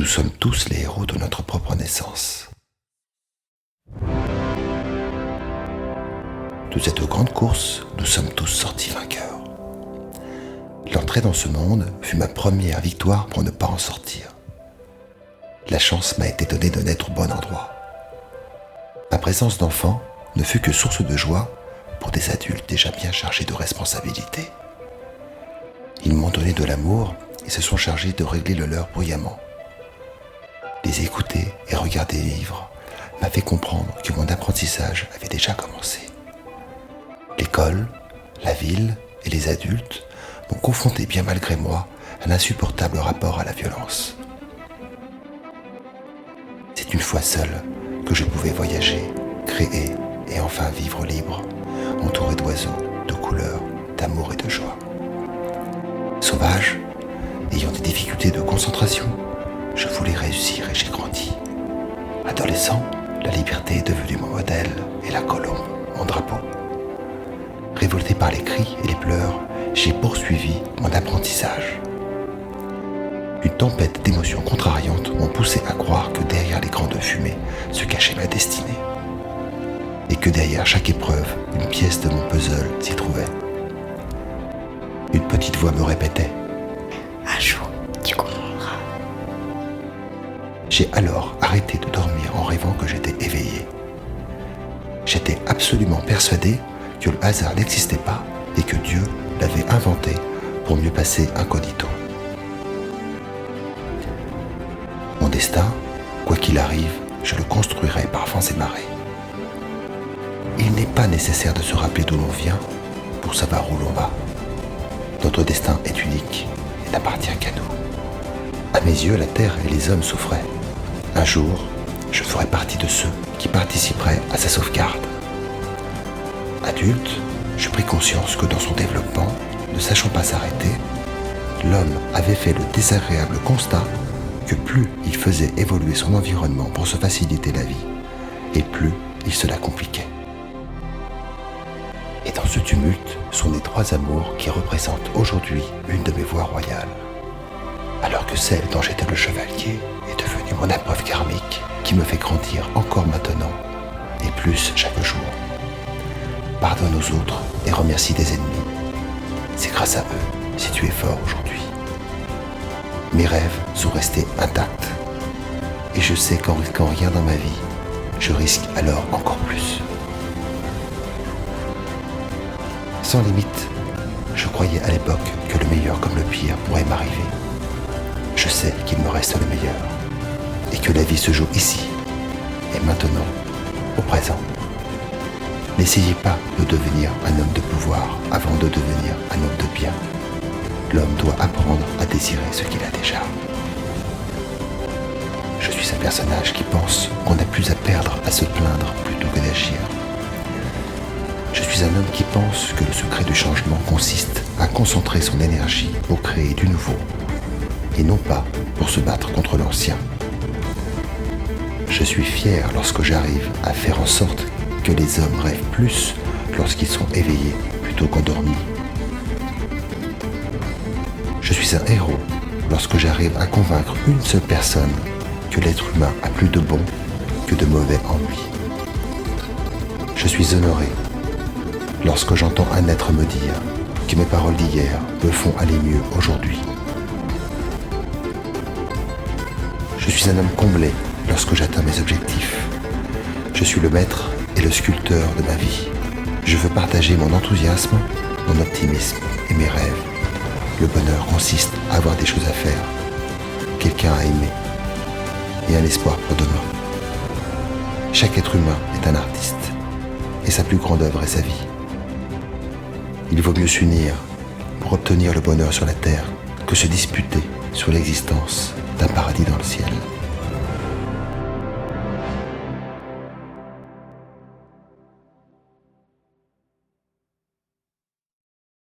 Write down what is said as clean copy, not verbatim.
nous sommes tous les héros de notre propre naissance. De cette grande course, nous sommes tous sortis vainqueurs. L'entrée dans ce monde fut ma première victoire pour ne pas en sortir. La chance m'a été donnée de naître au bon endroit. Ma présence d'enfant ne fut que source de joie pour des adultes déjà bien chargés de responsabilités. Ils m'ont donné de l'amour et se sont chargés de régler le leur bruyamment. Les écouter et regarder vivre m'a fait comprendre que mon apprentissage avait déjà commencé. L'école, la ville et les adultes m'ont confronté bien malgré moi à l'insupportable rapport à la violence. C'est une fois seul que je pouvais voyager, créer et enfin vivre libre, entouré d'oiseaux, de couleurs, d'amour et de joie. Sauvage, ayant des difficultés de concentration, je voulais réussir et j'ai grandi. Adolescent, la liberté est devenue mon modèle et la colombe, mon drapeau. Révolté par les cris et les pleurs, j'ai poursuivi mon apprentissage. Une tempête d'émotions contrariantes m'ont poussé à croire que derrière les grandes fumées se cachait ma destinée. Et que derrière chaque épreuve, une pièce de mon puzzle s'y trouvait. Une petite voix me répétait « Un jour, tu comprendras ». J'ai alors arrêté de dormir en rêvant que j'étais éveillé. J'étais absolument persuadé que le hasard n'existait pas et que Dieu l'avait inventé pour mieux passer incognito. Mon destin, quoi qu'il arrive, je le construirai par vents et marées. Il n'est pas nécessaire de se rappeler d'où l'on vient pour savoir où l'on va. Notre destin est unique et n'appartient qu'à nous. À mes yeux, la terre et les hommes souffraient. Un jour, je ferai partie de ceux qui participeraient à sa sauvegarde. Adulte, je pris conscience que dans son développement, ne sachant pas s'arrêter, l'homme avait fait le désagréable constat que plus il faisait évoluer son environnement pour se faciliter la vie, et plus il se la compliquait. Et dans ce tumulte sont les trois amours qui représentent aujourd'hui une de mes voies royales. Alors que celle dont j'étais le chevalier est devenue mon épreuve karmique qui me fait grandir encore maintenant, et plus chaque jour. Pardonne aux autres et remercie des ennemis. C'est grâce à eux si tu es fort aujourd'hui. Mes rêves sont restés intacts. Et je sais qu'en risquant rien dans ma vie, je risque alors encore plus. Sans limite, je croyais à l'époque que le meilleur comme le pire pourrait m'arriver. Je sais qu'il me reste le meilleur. Et que la vie se joue ici, et maintenant, au présent. N'essayez pas de devenir un homme de pouvoir avant de devenir un homme de bien. L'homme doit apprendre à désirer ce qu'il a déjà. Je suis un personnage qui pense qu'on n'a plus à perdre à se plaindre plutôt que d'agir. Je suis un homme qui pense que le secret du changement consiste à concentrer son énergie pour créer du nouveau, et non pas pour se battre contre l'ancien. Je suis fier lorsque j'arrive à faire en sorte que les hommes rêvent plus lorsqu'ils sont éveillés plutôt qu'endormis. Je suis un héros lorsque j'arrive à convaincre une seule personne que l'être humain a plus de bon que de mauvais en lui. Je suis honoré lorsque j'entends un être me dire que mes paroles d'hier me font aller mieux aujourd'hui. Je suis un homme comblé lorsque j'atteins mes objectifs. Je suis le maître et le sculpteur de ma vie. Je veux partager mon enthousiasme, mon optimisme et mes rêves. Le bonheur consiste à avoir des choses à faire, quelqu'un à aimer et un espoir pour demain. Chaque être humain est un artiste et sa plus grande œuvre est sa vie. Il vaut mieux s'unir pour obtenir le bonheur sur la terre que se disputer sur l'existence d'un paradis dans le ciel.